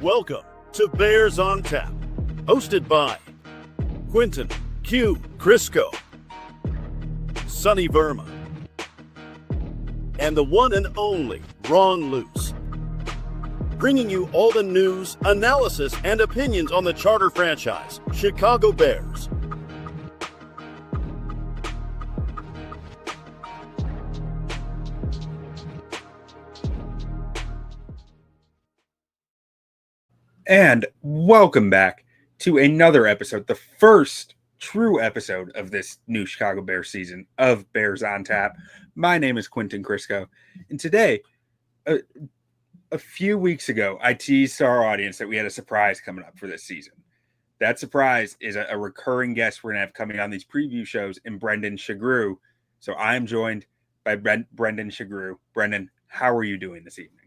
Welcome to Bears on Tap, hosted by Quentin Q. Crisco, Sonny Verma, and the one and only Ron Luce, bringing you all the news, analysis, and opinions on the charter franchise, Chicago Bears. And welcome back to another episode, the first true episode of this new Chicago Bears season of Bears on Tap. My name is Quentin Crisco, and today, a few weeks ago, I teased our audience that we had a surprise coming up for this season. That surprise is a recurring guest we're going to have coming on these preview shows in Brendan Shagrew. So I am joined by Brendan Shagrew. Brendan, how are you doing this evening?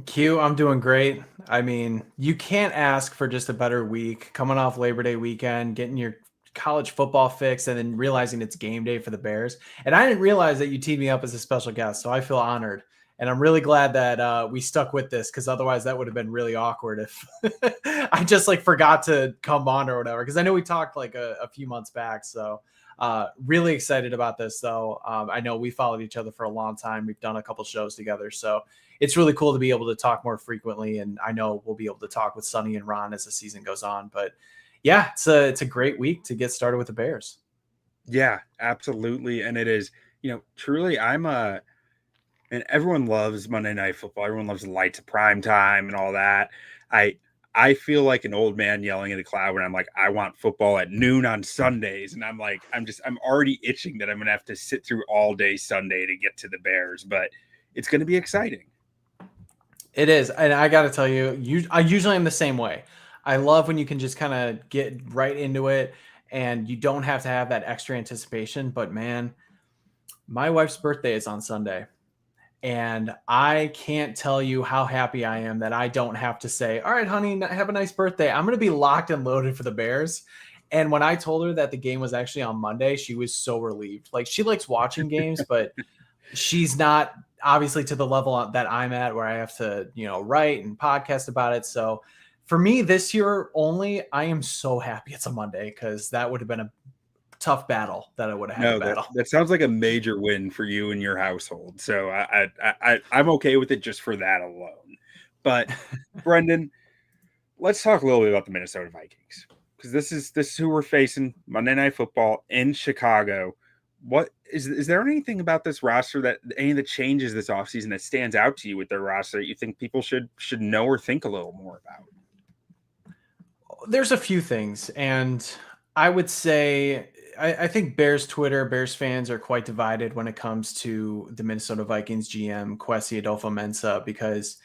Q, I'm doing great. I mean, you can't ask for just a better week. Coming off Labor Day weekend, getting your college football fix, and then realizing it's game day for the Bears. And I didn't realize that you teed me up as a special guest, so I feel honored. And I'm really glad that we stuck with this, because otherwise that would have been really awkward if I just forgot to come on or whatever. Because I know we talked a few months back. So really excited about this, though. I know we followed each other for a long time. We've done a couple shows together. So it's really cool to be able to talk more frequently. And I know we'll be able to talk with Sonny and Ron as the season goes on. But yeah, it's a great week to get started with the Bears. Yeah, absolutely. And it is, truly, and everyone loves Monday Night Football. Everyone loves the lights of prime time and all that. I feel like an old man yelling at a cloud when I'm like, I want football at noon on Sundays. And I'm already itching that I'm going to have to sit through all day Sunday to get to the Bears, but it's going to be exciting. It is. And I got to tell you, I usually am the same way. I love when you can just kind of get right into it and you don't have to have that extra anticipation. But man, my wife's birthday is on Sunday. And I can't tell you how happy I am that I don't have to say, all right, honey, have a nice birthday. I'm going to be locked and loaded for the Bears. And when I told her that the game was actually on Monday, she was so relieved. She likes watching games, but she's not obviously to the level that I'm at where I have to, write and podcast about it. So for me this year only, I am so happy it's a Monday, because that would have been a tough battle that I would have had to battle. That sounds like a major win for you and your household. So I'm okay with it just for that alone. But Brendan, let's talk a little bit about the Minnesota Vikings, because this is who we're facing Monday Night Football in Chicago. What is there anything about this roster, that any of the changes this offseason that stands out to you with their roster that you think people should know or think a little more about? There's a few things, and I would say I think Bears Twitter, Bears fans are quite divided when it comes to the Minnesota Vikings GM, Kwesi Adolfo-Mensah, because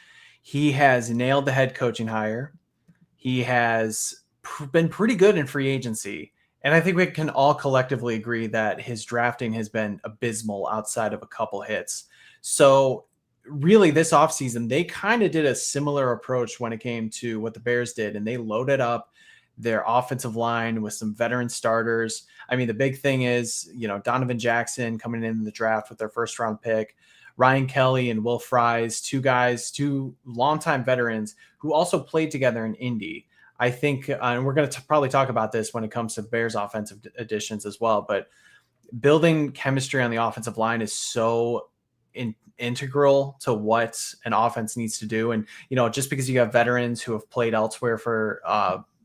he has nailed the head coaching hire. He has been pretty good in free agency. And I think we can all collectively agree that his drafting has been abysmal outside of a couple hits. So really this offseason, they kind of did a similar approach when it came to what the Bears did. And they loaded up their offensive line with some veteran starters. I mean, the big thing is, Donovan Jackson coming in the draft with their first round pick, Ryan Kelly and Will Fries, two longtime veterans who also played together in Indy. I think, and we're going to probably talk about this when it comes to Bears offensive additions as well, but building chemistry on the offensive line is so integral to what an offense needs to do. And, just because you have veterans who have played elsewhere for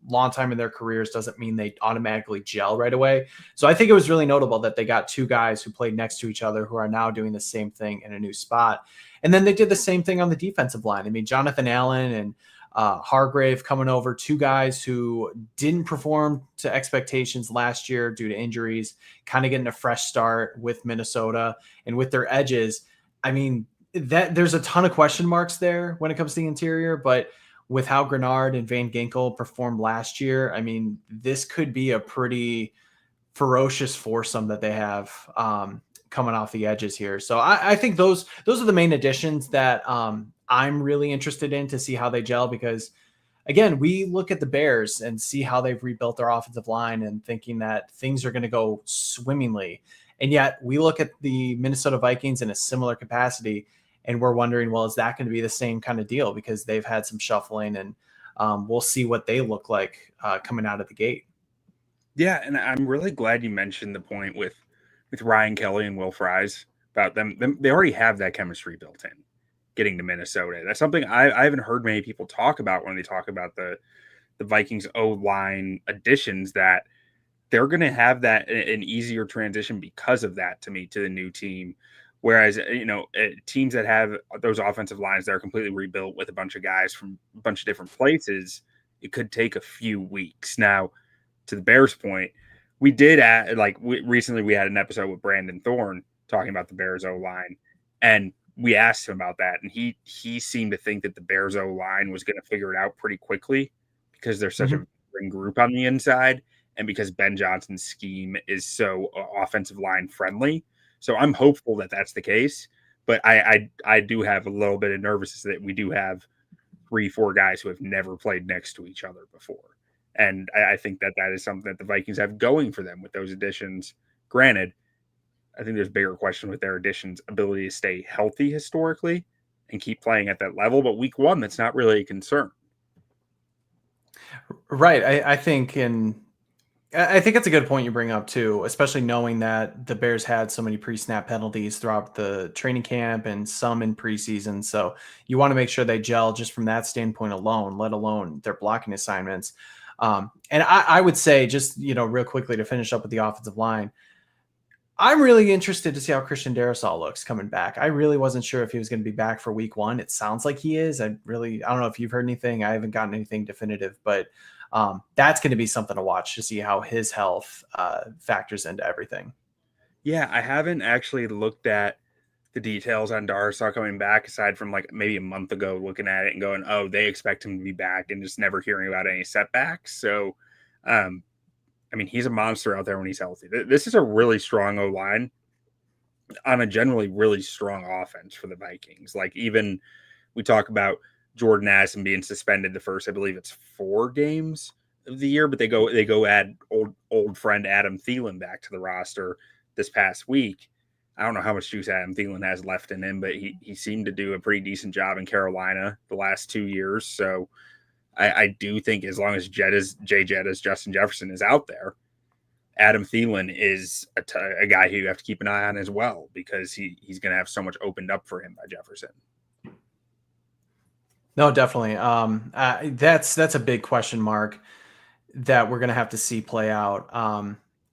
long time in their careers doesn't mean they automatically gel right away. So I think it was really notable that they got two guys who played next to each other who are now doing the same thing in a new spot. And then they did the same thing on the defensive line. I mean, Jonathan Allen and Hargrave coming over, two guys who didn't perform to expectations last year due to injuries, kind of getting a fresh start with Minnesota and with their edges. I mean, that there's a ton of question marks there when it comes to the interior, but with how Grenard and Van Ginkel performed last year, I mean, this could be a pretty ferocious foursome that they have coming off the edges here. So I think those are the main additions that I'm really interested in to see how they gel, because again, we look at the Bears and see how they've rebuilt their offensive line and thinking that things are going to go swimmingly. And yet we look at the Minnesota Vikings in a similar capacity, and we're wondering, well, is that going to be the same kind of deal? Because they've had some shuffling, and we'll see what they look like coming out of the gate. Yeah, and I'm really glad you mentioned the point with Ryan Kelly and Will Fries about them. They already have that chemistry built in getting to Minnesota. That's something I haven't heard many people talk about when they talk about the Vikings O-line additions, that they're going to have that an easier transition because of that, to me, to the new team. Whereas, teams that have those offensive lines that are completely rebuilt with a bunch of guys from a bunch of different places, it could take a few weeks. Now, to the Bears' point, we did recently we had an episode with Brandon Thorne talking about the Bears O-line, and we asked him about that, and he seemed to think that the Bears O-line was going to figure it out pretty quickly because they're such a veteran group on the inside, and because Ben Johnson's scheme is so offensive line friendly. So I'm hopeful that that's the case, but I do have a little bit of nervousness that we do have 3-4 guys who have never played next to each other before. And I think that is something that the Vikings have going for them with those additions. Granted, I think there's a bigger question with their additions' ability to stay healthy historically and keep playing at that level. But week 1, that's not really a concern. Right. I think it's a good point you bring up too, especially knowing that the Bears had so many pre-snap penalties throughout the training camp and some in preseason. So you want to make sure they gel just from that standpoint alone, let alone their blocking assignments. And I would say, just, real quickly to finish up with the offensive line, I'm really interested to see how Christian Darrisaw looks coming back. I really wasn't sure if he was going to be back for week 1. It sounds like he is. I don't know if you've heard anything. I haven't gotten anything definitive, but that's going to be something to watch to see how his health factors into everything. Yeah, I haven't actually looked at the details on Darrisaw coming back, aside from like maybe a month ago looking at it and going, oh, they expect him to be back, and just never hearing about any setbacks. So, he's a monster out there when he's healthy. This is a really strong O-line on a generally really strong offense for the Vikings. Like, even we talk about Jordan Addison being suspended the first, I believe it's 4 games of the year, but they go add old friend Adam Thielen back to the roster this past week. I don't know how much juice Adam Thielen has left in him, but he seemed to do a pretty decent job in Carolina the last 2 years. So I do think as long as Justin Jefferson is out there, Adam Thielen is a guy who you have to keep an eye on as well, because he's going to have so much opened up for him by Jefferson. No, definitely. That's a big question mark that we're going to have to see play out.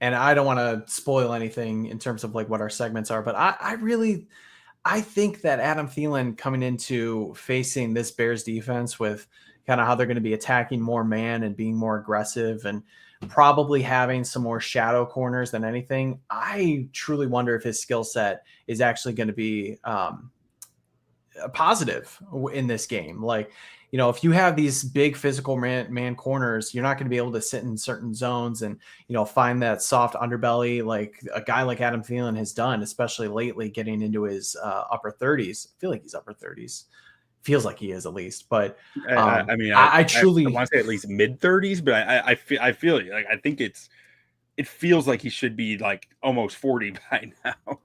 And I don't want to spoil anything in terms of like what our segments are, but I think that Adam Thielen coming into facing this Bears defense with kind of how they're going to be attacking more man and being more aggressive and probably having some more shadow corners than anything, I truly wonder if his skill set is actually going to be positive in this game. Like, if you have these big physical man corners, you're not going to be able to sit in certain zones and, find that soft underbelly like a guy like Adam Thielen has done, especially lately, getting into his upper 30s. I feel like he's upper 30s. Feels like he is, at least. But I truly want to say at least mid 30s, but I feel you. Like, I think it feels like he should be like almost 40 by now.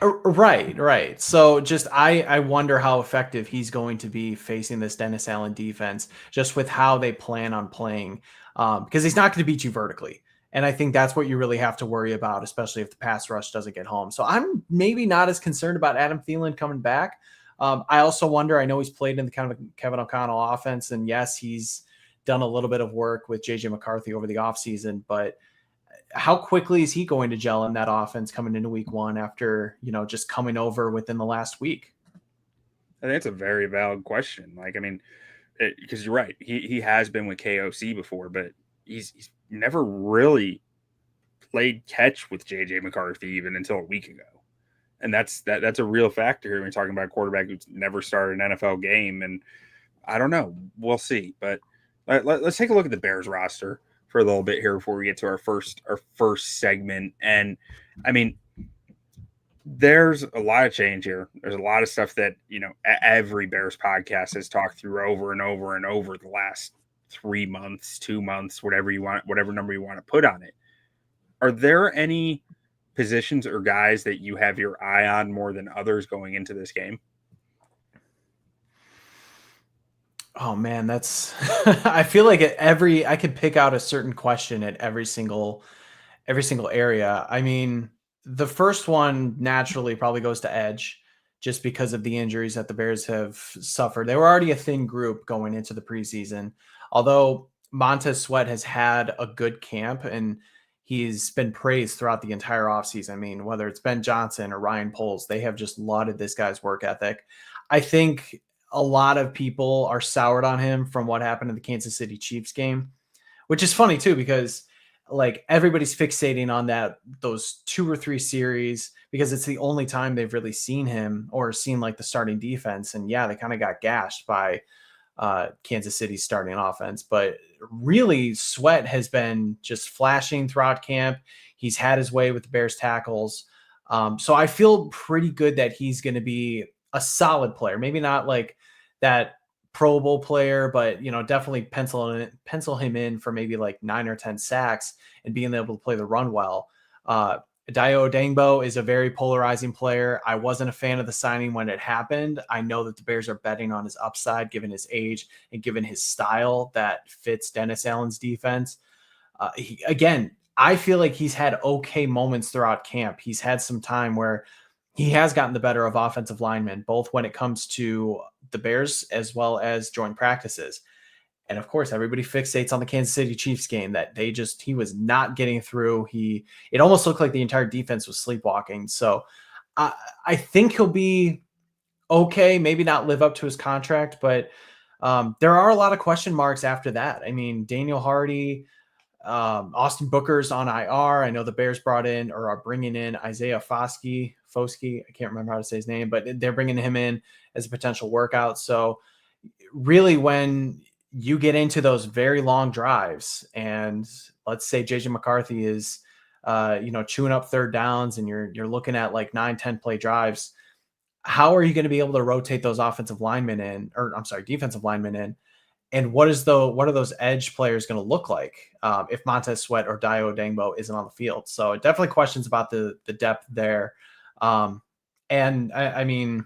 Right. So just I wonder how effective he's going to be facing this Dennis Allen defense, just with how they plan on playing, because he's not going to beat you vertically. And I think that's what you really have to worry about, especially if the pass rush doesn't get home. So I'm maybe not as concerned about Adam Thielen coming back. I also wonder, I know he's played in the kind of Kevin O'Connell offense, and yes, he's done a little bit of work with JJ McCarthy over the offseason, but how quickly is he going to gel in that offense coming into week 1 after, just coming over within the last week? I think that's a very valid question. Like, because you're right. He has been with KOC before, but he's never really played catch with JJ McCarthy even until a week ago. And that's a real factor here when you're talking about a quarterback who's never started an NFL game. And I don't know. We'll see. But let's take a look at the Bears roster for a little bit here before we get to our first segment. And there's a lot of change here. There's a lot of stuff that, every Bears podcast has talked through over and over and over the last 3 months, 2 months, whatever number you want to put on it. Are there any positions or guys that you have your eye on more than others going into this game? Oh man, that's I feel like I could pick out a certain question at every single area. I mean, the first one naturally probably goes to edge just because of the injuries that the Bears have suffered. They were already a thin group going into the preseason. Although Montez Sweat has had a good camp and he's been praised throughout the entire offseason. I mean, whether it's Ben Johnson or Ryan Poles, they have just lauded this guy's work ethic. I think a lot of people are soured on him from what happened in the Kansas City Chiefs game, which is funny too, because like everybody's fixating on those 2 or 3 series because it's the only time they've really seen him or seen like the starting defense. And yeah, they kind of got gashed by Kansas City's starting offense, but really Sweat has been just flashing throughout camp. He's had his way with the Bears tackles. So I feel pretty good that he's going to be a solid player, maybe not like that Pro Bowl player, but definitely pencil him in for maybe like 9 or 10 sacks and being able to play the run well. Dayo Odeyingbo is a very polarizing player. I wasn't a fan of the signing when it happened. I know that the Bears are betting on his upside, given his age and given his style that fits Dennis Allen's defense. I feel like he's had okay moments throughout camp. He's had some time where he has gotten the better of offensive linemen, both when it comes to the Bears as well as joint practices. And of course, everybody fixates on the Kansas City Chiefs game that he was not getting through. It almost looked like the entire defense was sleepwalking. So I think he'll be okay, maybe not live up to his contract, but there are a lot of question marks after that. I mean, Daniel Hardy, Austin Booker's on IR. I know the Bears brought in or are bringing in Isaiah Foskey. I can't remember how to say his name, but they're bringing him in as a potential workout. So really, when you get into those very long drives and let's say JJ McCarthy is, chewing up third downs and you're looking at like 9-10 play drives, how are you going to be able to rotate those defensive linemen in? And what are those edge players going to look like if Montez Sweat or Dayo Odeyingbo isn't on the field? So definitely questions about the depth there. And I mean,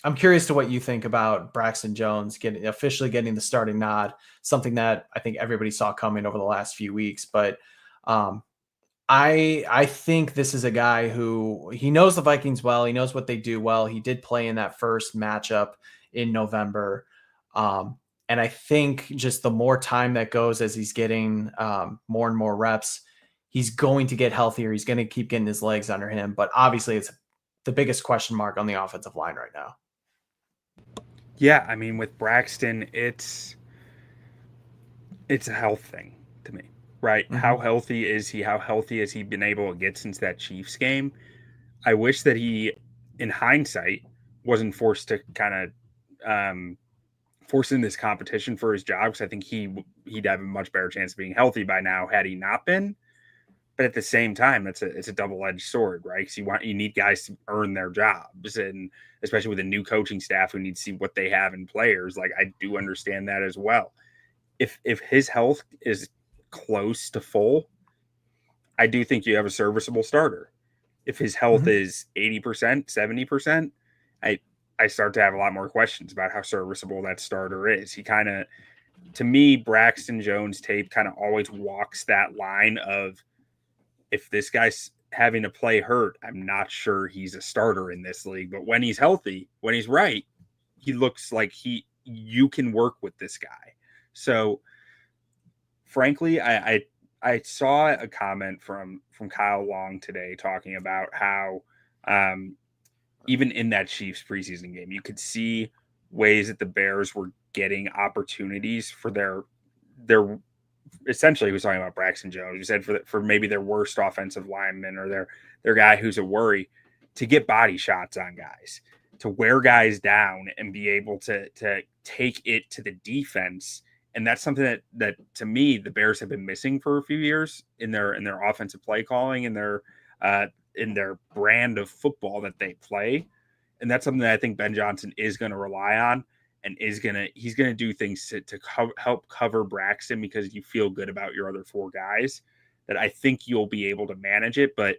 I'm curious to what you think about Braxton Jones officially getting the starting nod, something that I think everybody saw coming over the last few weeks. But I think this is a guy who he knows the Vikings well. He knows what they do well. He did play in that first matchup in November. And I think just the more time that goes as he's getting more and more reps, he's going to get healthier. He's going to keep getting his legs under him. But obviously, it's the biggest question mark on the offensive line right now. Yeah, I mean, with Braxton, it's a health thing to me, right? Mm-hmm. How healthy is he? How healthy has he been able to get since that Chiefs game? I wish that he, in hindsight, wasn't forced to kind of force in this competition for his job, because I think he'd have a much better chance of being healthy by now had he not been. But at the same time, it's a double-edged sword, right? Because you need guys to earn their jobs, and especially with a new coaching staff who need to see what they have in players. Like, I do understand that as well. If his health is close to full, I do think you have a serviceable starter. If his health is 80%, 70%, I start to have a lot more questions about how serviceable that starter is. He kind of, to me, Braxton Jones tape kind of always walks that line of, if this guy's having to play hurt, I'm not sure he's a starter in this league. But when he's healthy, when he's right, he looks like you can work with this guy. So frankly, I saw a comment from Kyle Long today talking about how even in that Chiefs preseason game, you could see ways that the Bears were getting opportunities for their essentially, he was talking about Braxton Jones. He said for maybe their worst offensive lineman or their guy who's a worry, to get body shots on guys, to wear guys down and be able to take it to the defense. And that's something that to me, the Bears have been missing for a few years in their offensive play calling and in their brand of football that they play. And that's something that I think Ben Johnson is going to rely on. And he's gonna do things to help cover Braxton, because you feel good about your other 4 guys, that I think you'll be able to manage it. But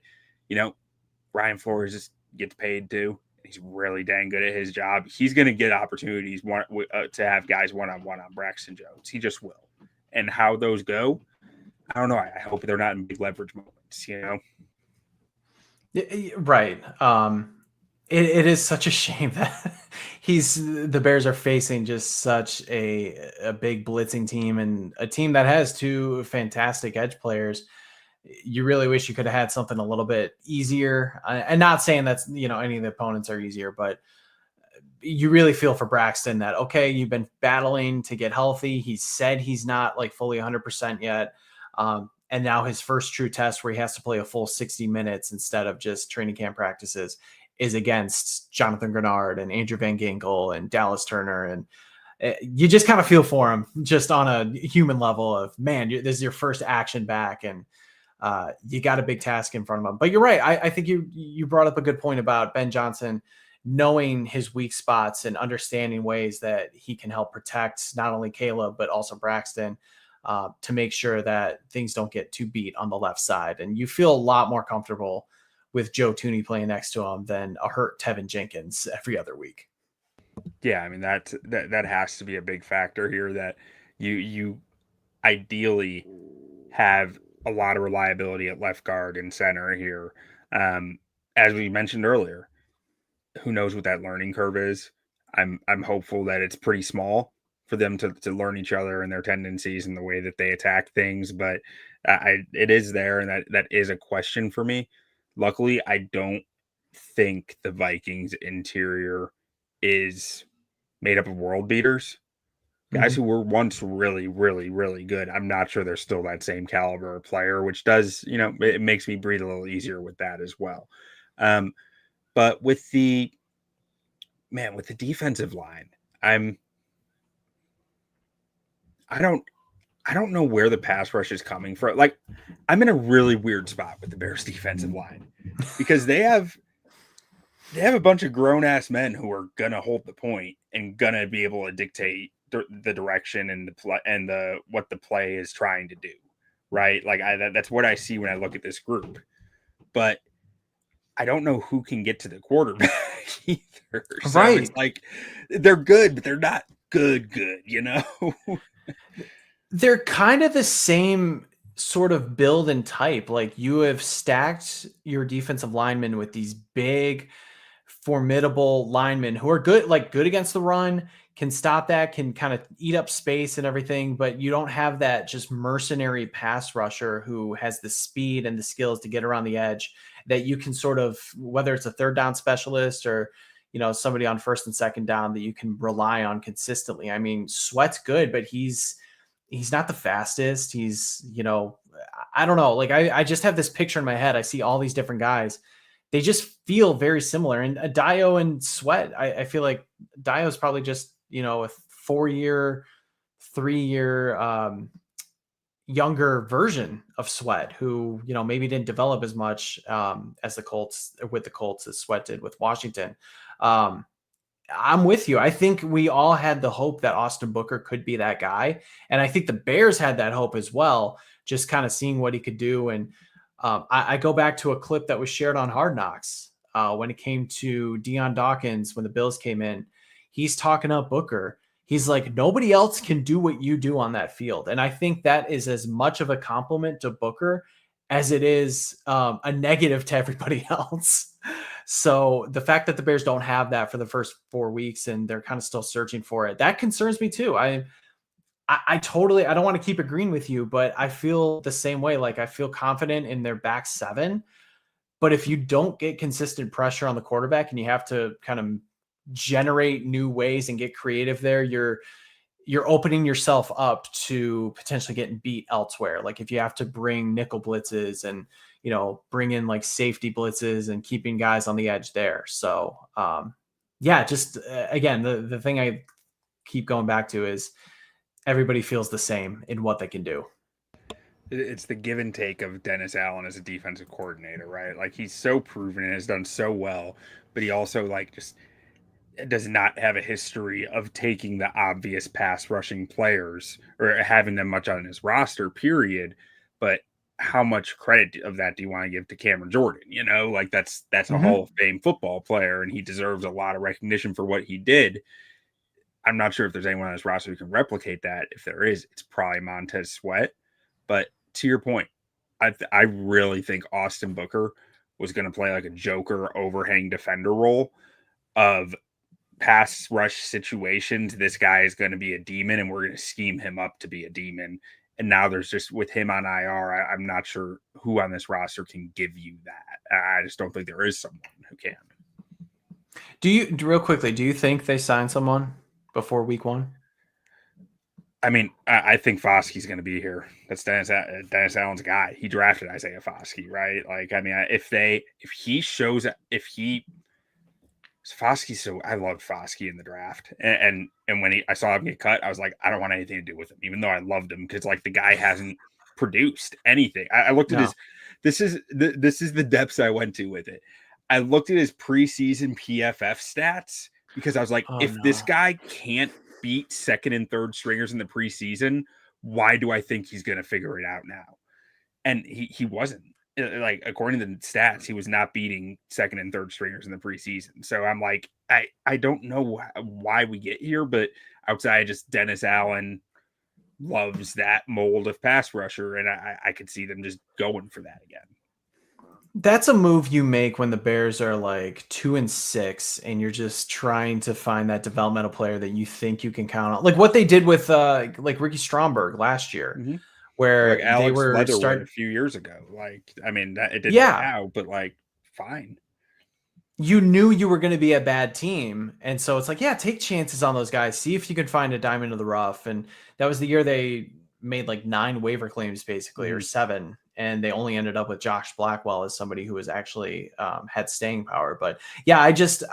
Brian Flores just gets paid too. He's really dang good at his job. He's going to get opportunities to have guys one-on-one on Braxton Jones. He just will. And how those go, I don't know. I hope they're not in big leverage moments, Right. It is such a shame that the Bears are facing just such a big blitzing team and a team that has two fantastic edge players. You really wish you could have had something a little bit easier. And not saying that's, any of the opponents are easier, but you really feel for Braxton that, okay, you've been battling to get healthy. He said he's not like fully 100% yet. And now his first true test where he has to play a full 60 minutes instead of just training camp practices is against Jonathan Grenard and Andrew Van Ginkel and Dallas Turner. And you just kind of feel for him just on a human level of, man, this is your first action back. And you got a big task in front of him. But you're right. I think you brought up a good point about Ben Johnson knowing his weak spots and understanding ways that he can help protect not only Caleb, but also Braxton to make sure that things don't get too beat on the left side. And you feel a lot more comfortable with Joe Thuney playing next to him than a hurt Tevin Jenkins every other week. Yeah, I mean, that has to be a big factor here, that you ideally have a lot of reliability at left guard and center here. As we mentioned earlier, who knows what that learning curve is? I'm hopeful that it's pretty small for them to learn each other and their tendencies and the way that they attack things. But it is there, and that is a question for me. Luckily, I don't think the Vikings interior is made up of world beaters. Guys who were once really, really, really good. I'm not sure they're still that same caliber of player, which does, it makes me breathe a little easier with that as well. But with the defensive line, I don't know where the pass rush is coming from. Like, I'm in a really weird spot with the Bears defensive line because they have a bunch of grown ass men who are going to hold the point and going to be able to dictate the direction and the play and what the play is trying to do. Right. Like that's what I see when I look at this group, but I don't know who can get to the quarterback either. So Right. it's like, they're good, but they're not good, They're kind of the same sort of build and type. Like, you have stacked your defensive linemen with these big, formidable linemen who are good against the run, can stop that, can kind of eat up space and everything. But you don't have that just mercenary pass rusher who has the speed and the skills to get around the edge that you can sort of, whether it's a third down specialist or, somebody on first and second down that you can rely on consistently. I mean, Sweat's good, but he's not the fastest. He's, I don't know. Like, I just have this picture in my head. I see all these different guys. They just feel very similar. And Dio and Sweat, I feel like Dio's probably just, a 4-year, 3-year younger version of Sweat, who, maybe didn't develop as much as the Colts as Sweat did with Washington. I'm with you. I think we all had the hope that Austin Booker could be that guy. And I think the Bears had that hope as well, just kind of seeing what he could do. And I go back to a clip that was shared on Hard Knocks when it came to Deion Dawkins, when the Bills came in. He's talking up Booker. He's like, nobody else can do what you do on that field. And I think that is as much of a compliment to Booker as it is a negative to everybody else. So the fact that the Bears don't have that for the first 4 weeks and they're kind of still searching for it, that concerns me too. I don't want to keep agreeing with you, but I feel the same way. Like, I feel confident in their back seven, but if you don't get consistent pressure on the quarterback and you have to kind of generate new ways and get creative there, you're opening yourself up to potentially getting beat elsewhere. Like, if you have to bring nickel blitzes and, bring in like safety blitzes and keeping guys on the edge there. So just again, the thing I keep going back to is everybody feels the same in what they can do. It's the give and take of Dennis Allen as a defensive coordinator, right? Like, he's so proven and has done so well, but he also just does not have a history of taking the obvious pass rushing players or having them much on his roster, period. But how much credit of that do you want to give to Cameron Jordan? Like that's a Hall of Fame football player, and he deserves a lot of recognition for what he did. I'm not sure if there's anyone on this roster who can replicate that. If there is, it's probably Montez Sweat. But to your point, I really think Austin Booker was going to play like a joker overhang defender role of pass rush situations. This guy is going to be a demon, and we're going to scheme him up to be a demon. And now there's just, with him on IR, I'm not sure who on this roster can give you that. I just don't think there is someone who can. Real quickly, do you think they signed someone before week 1? I mean, I think Foskey's going to be here. That's Dennis Allen's guy. He drafted Isaiah Foskey, right? Like, I mean, Foskey's so, I loved Foskey in the draft. And when I saw him get cut, I was like, I don't want anything to do with him, even though I loved him, because like the guy hasn't produced anything. I looked at this is the depths I went to with it. I looked at his preseason PFF stats because I was like, this guy can't beat second and third stringers in the preseason, why do I think he's going to figure it out now? And he wasn't. Like, according to the stats, he was not beating second and third stringers in the preseason. So I'm like, I don't know why we get here, but outside just Dennis Allen loves that mold of pass rusher, and I could see them just going for that again. That's a move you make when the Bears are like 2-6 and you're just trying to find that developmental player that you think you can count on. Like what they did with like Ricky Stromberg last year, where like Alex they were Leatherwood a few years ago. Like, I mean, it didn't work out, but like, fine. You knew you were going to be a bad team. And so it's like, yeah, take chances on those guys. See if you can find a diamond in the rough. And that was the year they made like 9 waiver claims basically, or 7. And they only ended up with Josh Blackwell as somebody who was actually had staying power. But yeah, I just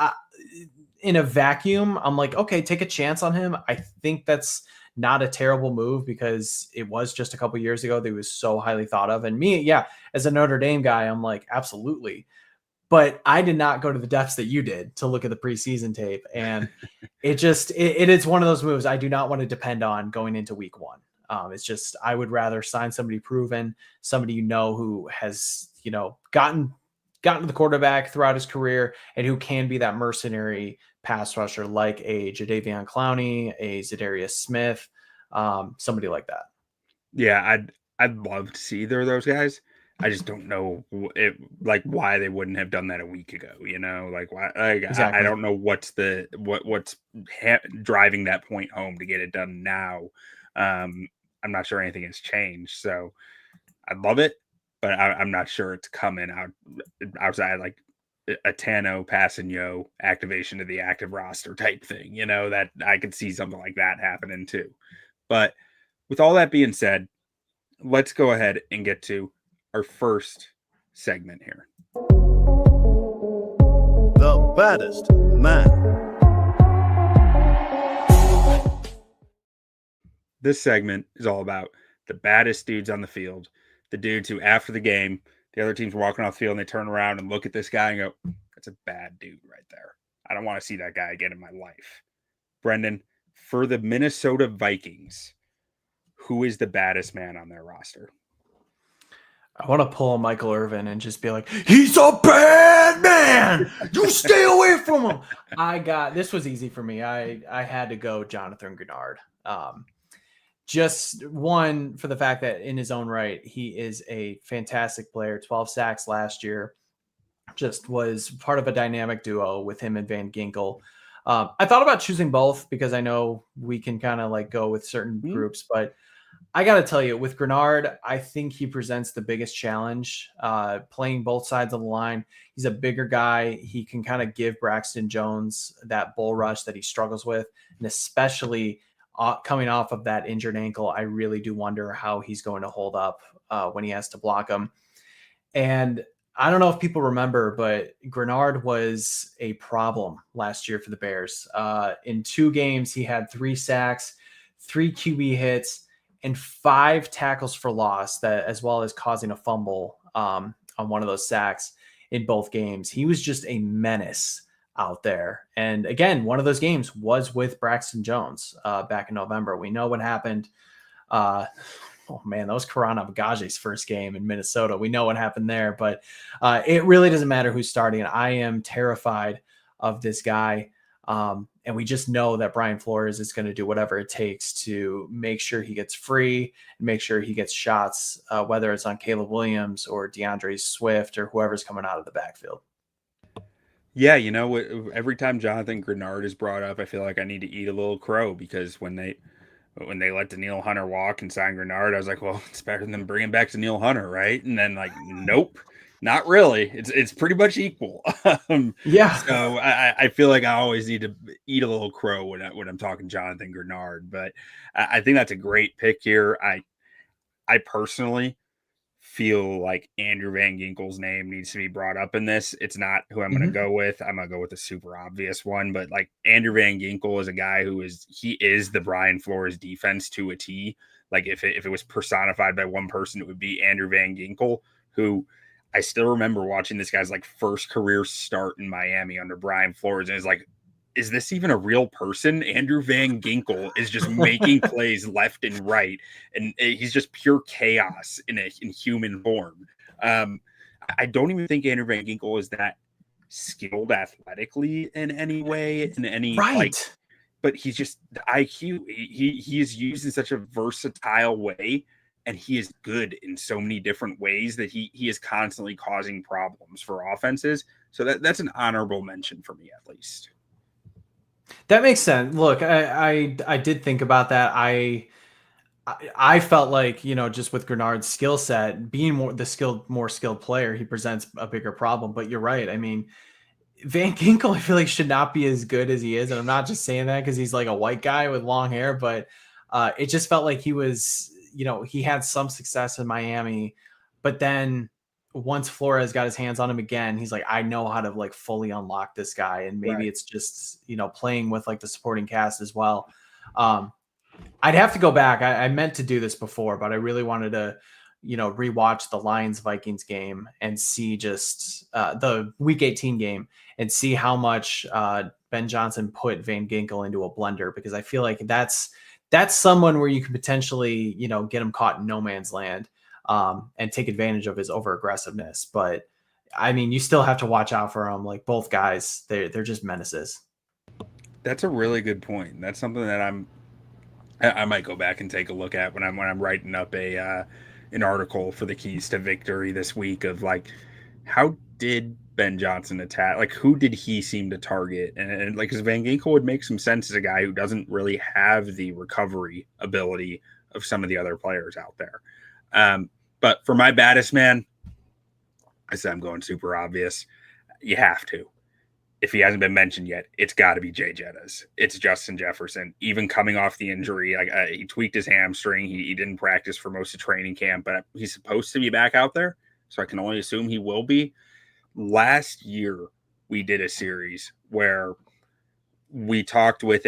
in a vacuum, I'm like, okay, take a chance on him. I think that's not a terrible move because it was just a couple years ago that he was so highly thought of. And me, yeah, as a Notre Dame guy, I'm like, absolutely. But I did not go to the depths that you did to look at the preseason tape. And it is one of those moves I do not want to depend on going into week 1. It's just, I would rather sign somebody proven, somebody, who has, gotten to the quarterback throughout his career and who can be that mercenary pass rusher, like a Jadeveon Clowney, a Zadarius Smith, somebody like that. Yeah. I'd love to see either of those guys. I just don't know why they wouldn't have done that a week ago, like why, exactly. I don't know what's driving that point home to get it done now. I'm not sure anything has changed, so I'd love it, but I'm not sure it's coming out outside like a Tano Passanio activation to the active roster type thing, that I could see something like that happening too. But with all that being said, let's go ahead and get to our first segment here. The baddest man. This segment is all about the baddest dudes on the field, the dudes who, after the game, the other team's walking off the field and they turn around and look at this guy and go, that's a bad dude right there. I don't want to see that guy again in my life. Brendan, for the Minnesota Vikings, who is the baddest man on their roster? I want to pull a Michael Irvin and just be like, he's a bad man. You stay away from him. This was easy for me. I had to go Jonathan Grenard. Just one, for the fact that in his own right, he is a fantastic player. 12 sacks last year. Just was part of a dynamic duo with him and Van Ginkel. I thought about choosing both because I know we can kind of like go with certain groups, but I got to tell you, with Grenard, I think he presents the biggest challenge, playing both sides of the line. He's a bigger guy. He can kind of give Braxton Jones that bull rush that he struggles with, and especially coming off of that injured ankle, I really do wonder how he's going to hold up when he has to block him. And I don't know if people remember, but Grenard was a problem last year for the Bears. In 2 games, he had 3 sacks, 3 QB hits, and 5 tackles for loss, that as well as causing a fumble on one of those sacks in both games. He was just a menace out there. And again, one of those games was with Braxton Jones back in November. We know what happened oh man, that was Karan Abagage's first game in Minnesota. We know what happened there, but it really doesn't matter who's starting. I am terrified of this guy. And we just know that Brian Flores is going to do whatever it takes to make sure he gets free and make sure he gets shots, whether it's on Caleb Williams or DeAndre Swift or whoever's coming out of the backfield. Yeah, every time Jonathan Grenard is brought up, I feel like I need to eat a little crow, because when they let Daniil Hunter walk and sign Grenard, I was like, well, it's better than bringing back Daniil Hunter, right? And then nope, not really. It's pretty much equal. Yeah. So I feel like I always need to eat a little crow when I'm talking Jonathan Grenard. But I think that's a great pick here. I personally feel like Andrew Van Ginkel's name needs to be brought up in this. It's not who I'm going to go with. I'm going to go with a super obvious one, but like Andrew Van Ginkel is a guy he is the Brian Flores defense to a T. Like if it was personified by one person, it would be Andrew Van Ginkel, who I still remember watching this guy's like first career start in Miami under Brian Flores. And it's like, is this even a real person? Andrew Van Ginkel is just making plays left and right, and he's just pure chaos in human form. I don't even think Andrew Van Ginkel is that skilled athletically in any way, but he's just the IQ. He is used in such a versatile way, and he is good in so many different ways that he is constantly causing problems for offenses. So that's an honorable mention for me, at least. That makes sense. Look, I did think about that. I felt like, just with Grenard's skill set, being more skilled player, he presents a bigger problem. But you're right. I mean, Van Ginkel, I feel like should not be as good as he is, and I'm not just saying that because he's like a white guy with long hair, but it just felt like he was, he had some success in Miami, but then once Flores got his hands on him again, he's like, I know how to like fully unlock this guy. And maybe It's just, playing with like the supporting cast as well. I'd have to go back. I meant to do this before, but I really wanted to, rewatch the Lions Vikings game and see just the Week 18 game and see how much Ben Johnson put Van Ginkel into a blender, because I feel like that's someone where you can potentially, get him caught in no man's land. And take advantage of his over aggressiveness. But I mean, you still have to watch out for him. Like both guys, they're just menaces. That's a really good point. That's something that I might go back and take a look at when I'm writing up an article for the Keys to Victory this week of like, how did Ben Johnson attack? Like, who did he seem to target? And like, because Van Ginkel would make some sense as a guy who doesn't really have the recovery ability of some of the other players out there. But for my baddest man, I said I'm going super obvious. You have to. If he hasn't been mentioned yet, it's got to be Jay Jettas. It's Justin Jefferson. Even coming off the injury, he tweaked his hamstring. He didn't practice for most of training camp, but he's supposed to be back out there, so I can only assume he will be. Last year, we did a series where we talked with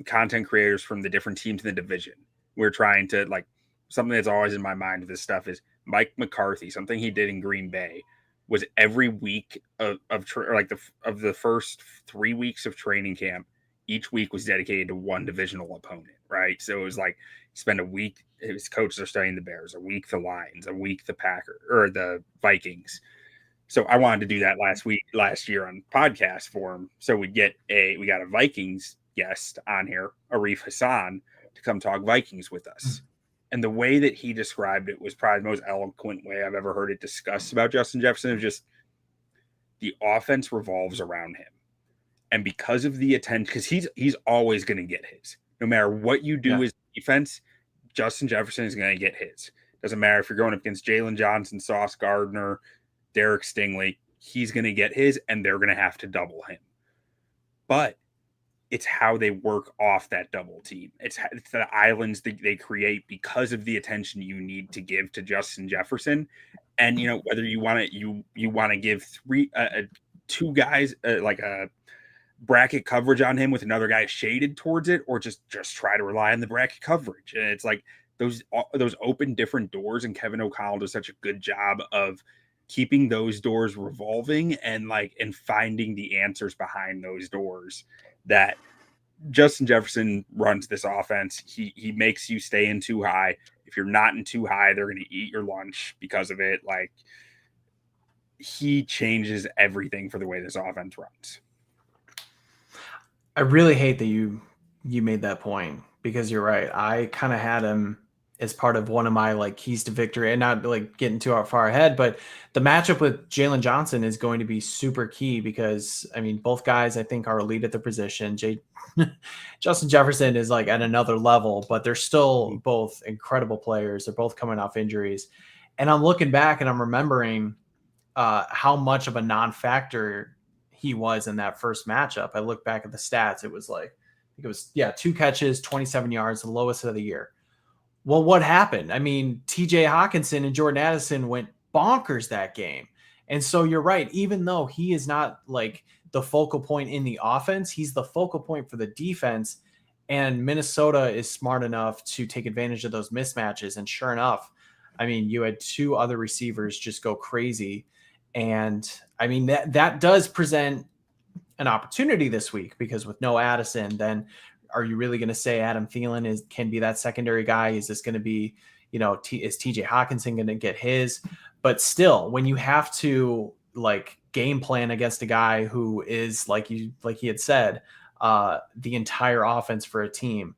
content creators from the different teams in the division. We're trying to something that's always in my mind of this stuff is Mike McCarthy. Something he did in Green Bay was every week of the first 3 weeks of training camp, each week was dedicated to one divisional opponent, right? So it was like spend a week, his coaches are studying the Bears, a week the Lions, a week the Packers or the Vikings. So I wanted to do that last year on podcast form. So we got a Vikings guest on here, Arif Hassan, to come talk Vikings with us. And the way that he described it was probably the most eloquent way I've ever heard it discussed about Justin Jefferson. Of just the offense revolves around him. And because of the attention, because he's always going to get his. No matter what you do as defense, Justin Jefferson is going to get his. Doesn't matter if you're going up against Jalen Johnson, Sauce Gardner, Derek Stingley, he's going to get his, and they're going to have to double him. But it's how they work off that double team. It's the islands that they create because of the attention you need to give to Justin Jefferson. And, whether you want to give two guys like a bracket coverage on him with another guy shaded towards it, or just try to rely on the bracket coverage. And it's like those open different doors. And Kevin O'Connell does such a good job of keeping those doors revolving and finding the answers behind those doors. That Justin Jefferson runs this offense. He makes you stay in too high. If you're not in too high, they're going to eat your lunch because of it. Like, he changes everything for the way this offense runs. I really hate that you made that point, because you're right. I kind of had him as part of one of my like keys to victory, and not like getting too far ahead, but the matchup with Jalen Johnson is going to be super key, because I mean, both guys I think are elite at their position. Justin Jefferson is like at another level, but they're still both incredible players. They're both coming off injuries. And I'm looking back and I'm remembering how much of a non-factor he was in that first matchup. I look back at the stats. It was like, I think it was, 2 catches, 27 yards, the lowest of the year. Well, what happened? I mean, TJ Hawkinson and Jordan Addison went bonkers that game. And so you're right. Even though he is not like the focal point in the offense, he's the focal point for the defense. And Minnesota is smart enough to take advantage of those mismatches. And sure enough, I mean, you had 2 other receivers just go crazy. And I mean, that does present an opportunity this week, because with no Addison, then are you really going to say Adam Thielen can be that secondary guy? Is this going to be, is TJ Hawkinson going to get his? But still, when you have to like game plan against a guy who is like he had said, the entire offense for a team,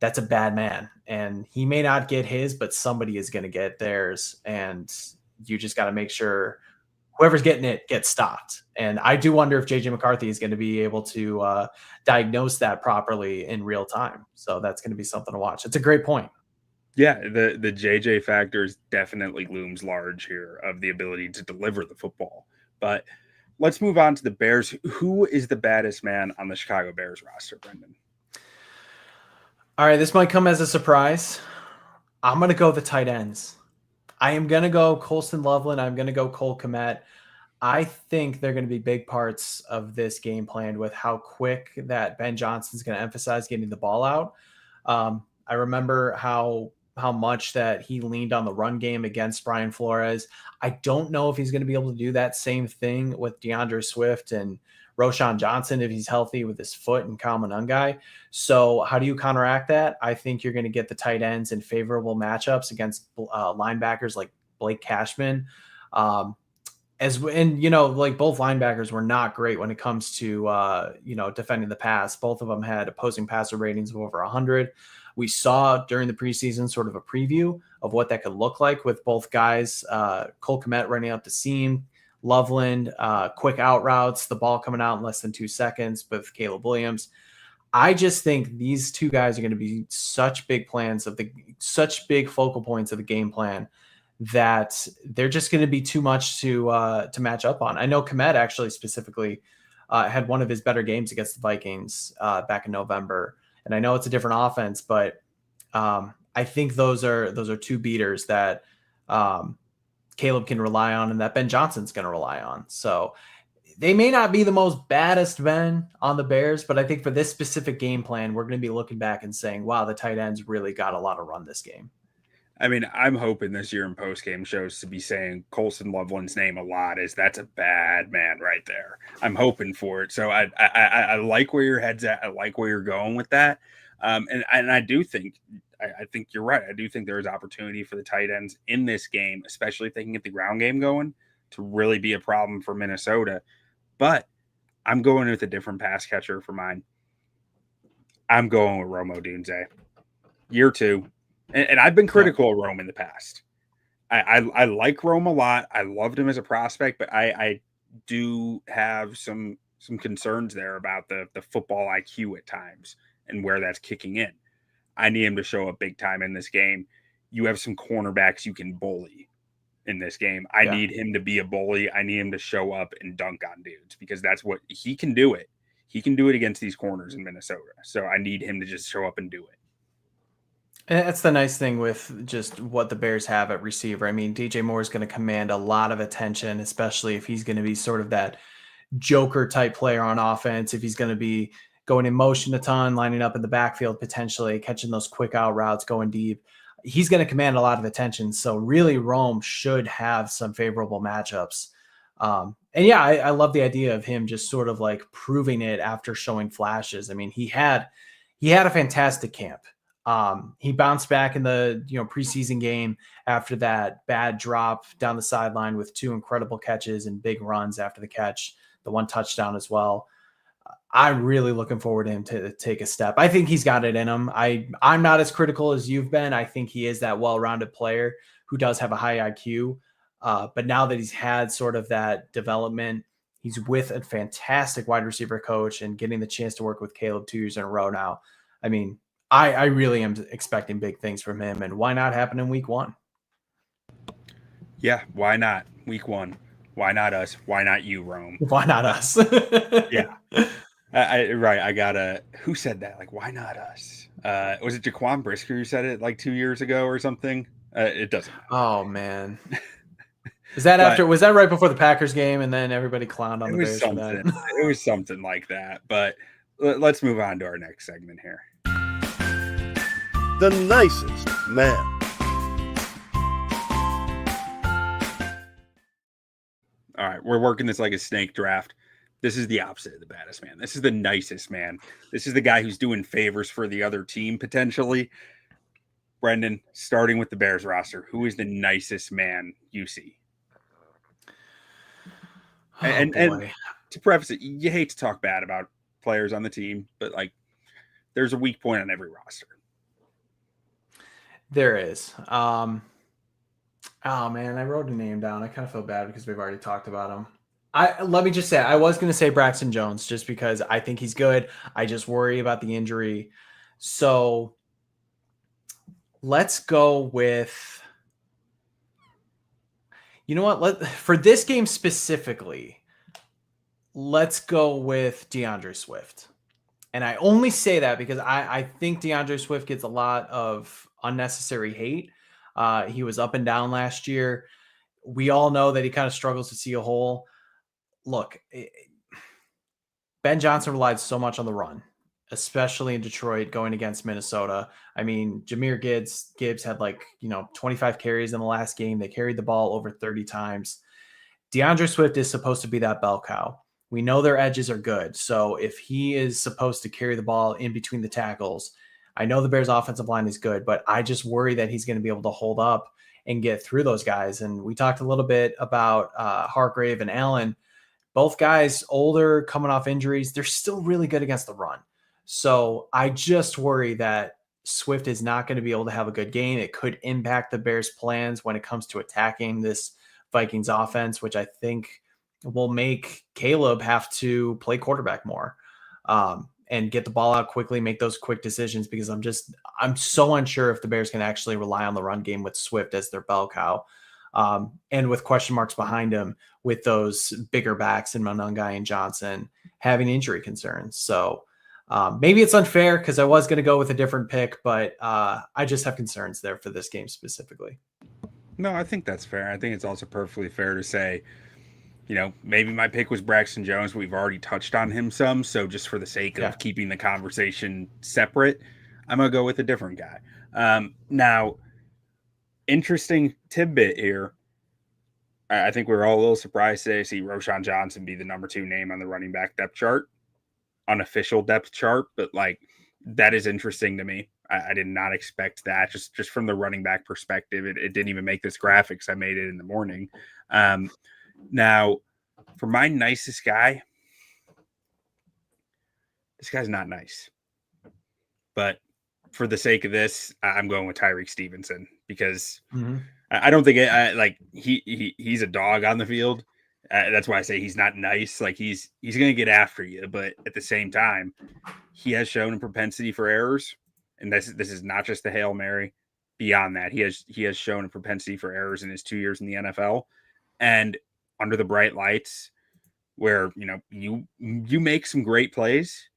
that's a bad man. And he may not get his, but somebody is going to get theirs. And you just got to make sure whoever's getting it gets stopped. And I do wonder if JJ McCarthy is going to be able to diagnose that properly in real time. So that's going to be something to watch. It's a great point. Yeah, the JJ factors definitely looms large here, of the ability to deliver the football. But let's move on to the Bears. Who is the baddest man on the Chicago Bears roster, Brendan? All right, this might come as a surprise. I'm going to go the tight ends. I am going to go Colston Loveland. I'm going to go Cole Kmet. I think they're going to be big parts of this game plan with how quick that Ben Johnson's going to emphasize getting the ball out. I remember how much that he leaned on the run game against Brian Flores. I don't know if he's going to be able to do that same thing with DeAndre Swift and Roshan Johnson if he's healthy with his foot, and Kyle Monangai. So how do you counteract that? I think you're going to get the tight ends in favorable matchups against linebackers like Blake Cashman. Like both linebackers were not great when it comes to, defending the pass. Both of them had opposing passer ratings of over 100. We saw during the preseason sort of a preview of what that could look like with both guys, Cole Kmet running up the seam, Loveland, quick out routes, the ball coming out in less than 2 seconds with Caleb Williams. I just think these 2 guys are going to be such big focal points of the game plan that they're just going to be too much to match up on. I know Kmet actually specifically had one of his better games against the Vikings back in November, and I know it's a different offense, but I think those are 2 beaters that Caleb can rely on, and that Ben Johnson's going to rely on. So they may not be the most baddest men on the Bears, but I think for this specific game plan, we're going to be looking back and saying, wow, the tight ends really got a lot of run this game. I mean, I'm hoping this year in post-game shows to be saying Colston Loveland's name a lot, as that's a bad man right there. I'm hoping for it. So I like where your head's at. I like where you're going with that. And I do think, I think you're right. I do think there is opportunity for the tight ends in this game, especially if they can get the ground game going, to really be a problem for Minnesota. But I'm going with a different pass catcher for mine. I'm going with Rome Odunze. Year 2. And I've been critical of Rome in the past. I like Rome a lot. I loved him as a prospect, but I do have some concerns there about the football IQ at times and where that's kicking in. I need him to show up big time in this game. You have some cornerbacks you can bully in this game. I need him to be a bully. I need him to show up and dunk on dudes, because that's what he can do it. He can do it against these corners in Minnesota. So I need him to just show up and do it. And that's the nice thing with just what the Bears have at receiver. I mean, DJ Moore is going to command a lot of attention, especially if he's going to be sort of that joker type player on offense. If he's going to be going in motion a ton, lining up in the backfield, potentially catching those quick out routes, going deep, he's going to command a lot of attention. So really Rome should have some favorable matchups. I love the idea of him just sort of like proving it after showing flashes. I mean, he had a fantastic camp. He bounced back in the preseason game after that bad drop down the sideline with 2 incredible catches and big runs after the catch, the 1 touchdown as well. I'm really looking forward to him to take a step. I think he's got it in him. I'm not as critical as you've been. I think he is that well-rounded player who does have a high IQ. But now that he's had sort of that development, he's with a fantastic wide receiver coach and getting the chance to work with Caleb 2 years in a row now. I mean, I really am expecting big things from him, and why not happen in week 1? Yeah, why not? Week 1. Why not us? Why not you, Rome? Why not us? Yeah. I got who said that? Like, why not us? Was it Jaquan Brisker who said it like 2 years ago or something? It doesn't matter. Oh, man. Was that right before the Packers game and then everybody clowned on the Bears for that? It was something like that. But let's move on to our next segment here. The nicest man. All right, we're working this like a snake draft. This is the opposite of the baddest man. This is the nicest man. This is the guy who's doing favors for the other team, potentially. Brendan, starting with the Bears roster, who is the nicest man you see? And to preface it, you hate to talk bad about players on the team, but like there's a weak point on every roster. There is. Oh man, I wrote a name down. I kind of feel bad because we've already talked about him. Let me just say, I was going to say Braxton Jones just because I think he's good. I just worry about the injury. So let's go with, you know what? For this game specifically, let's go with DeAndre Swift. And I only say that because I think DeAndre Swift gets a lot of unnecessary hate. He was up and down last year. We all know that he kind of struggles to see a hole. Look, Ben Johnson relied so much on the run, especially in Detroit going against Minnesota. I mean, Jahmyr Gibbs had 25 carries in the last game. They carried the ball over 30 times. DeAndre Swift is supposed to be that bell cow. We know their edges are good. So if he is supposed to carry the ball in between the tackles, I know the Bears offensive line is good, but I just worry that he's going to be able to hold up and get through those guys. And we talked a little bit about Hargrave and Allen. Both guys older, coming off injuries. They're still really good against the run. So I just worry that Swift is not going to be able to have a good game. It could impact the Bears' plans when it comes to attacking this Vikings offense, which I think will make Caleb have to play quarterback more and get the ball out quickly, make those quick decisions, because I'm so unsure if the Bears can actually rely on the run game with Swift as their bell cow. And with question marks behind him with those bigger backs in Monangai and Johnson having injury concerns. So maybe it's unfair because I was going to go with a different pick, but I just have concerns there for this game specifically. No, I think that's fair. I think it's also perfectly fair to say, maybe my pick was Braxton Jones, but we've already touched on him some. So just for the sake of keeping the conversation separate, I'm going to go with a different guy. Now, interesting tidbit here. I think we're all a little surprised today to see Roschon Johnson be the number 2 name on the running back depth chart, unofficial depth chart, but that is interesting to me. I did not expect that just from the running back perspective. It didn't even make this graphics. I made it in the morning. Now, for my nicest guy, this guy's not nice. But for the sake of this, I'm going with Tyreek Stevenson because I don't think he's a dog on the field. That's why I say he's not nice. He's going to get after you, but at the same time, he has shown a propensity for errors, and this is not just the Hail Mary. Beyond that, he has shown a propensity for errors in his 2 years in the NFL, and under the bright lights, where you make some great plays.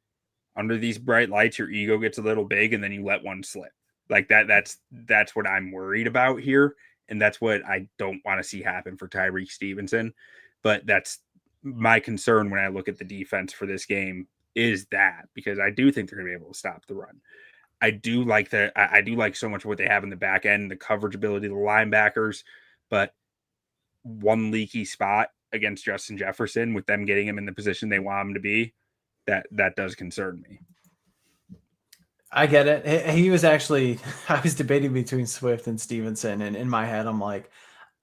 Under these bright lights, your ego gets a little big, and then you let one slip. That's what I'm worried about here, and that's what I don't want to see happen for Tyreek Stevenson. But that's my concern when I look at the defense for this game is that, because I do think they're going to be able to stop the run. I do like that. I do like so much what they have in the back end, the coverage ability, the linebackers, but one leaky spot against Justin Jefferson with them getting him in the position they want him to be, that does concern me. I get it. He was actually, I was debating between Swift and Stevenson, and in my head, I'm like,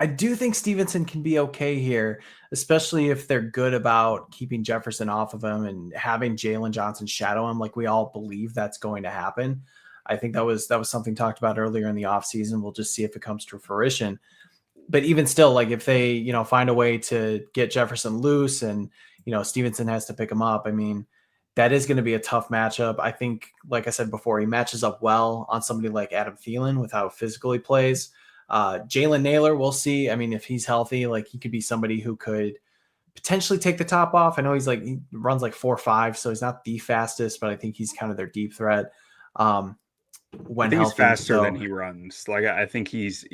I do think Stevenson can be okay here, especially if they're good about keeping Jefferson off of him and having Jalen Johnson shadow him, like we all believe that's going to happen. I think that was something talked about earlier in the offseason. We'll just see if it comes to fruition. But even still, like if they, find a way to get Jefferson loose and, Stevenson has to pick him up, I mean, that is going to be a tough matchup. I think, like I said before, he matches up well on somebody like Adam Thielen with how physical he plays. Jalen Naylor, we'll see. I mean, if he's healthy, like he could be somebody who could potentially take the top off. I know he runs like 4.5, so he's not the fastest, but I think he's kind of their deep threat. When I think he's healthy, faster than so he runs. Like I think he's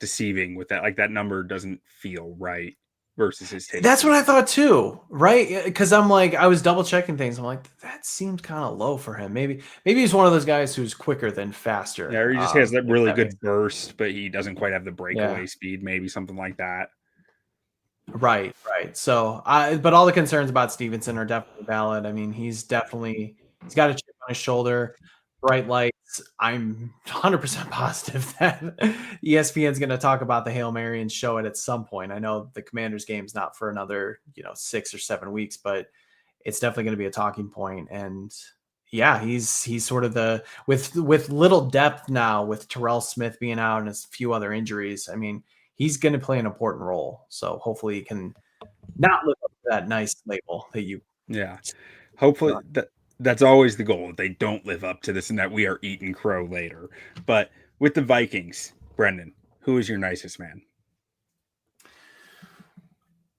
deceiving with that. Like that number doesn't feel right versus his tape. that's what I thought too, right? Because I'm like, I was double checking things. I'm like, that seems kind of low for him. Maybe he's one of those guys who's quicker than faster. Yeah, or he just has that if really that makes good burst, but he doesn't quite have the breakaway Yeah. speed. Maybe something like that. Right. So but all the concerns about Stevenson are definitely valid. I mean, he's got a chip on his shoulder, bright lights. I'm 100% positive that ESPN's going to talk about the Hail Mary and show it at some point. I know the Commanders game's not for another, 6 or 7 weeks, but it's definitely going to be a talking point. And yeah, he's sort of with little depth now, with Terrell Smith being out and a few other injuries. I mean, he's going to play an important role. So hopefully he can not live up to that nice label that you. Yeah. Hopefully that's always the goal. They don't live up to this and that we are eating crow later. But with the Vikings, Brendan, who is your nicest man?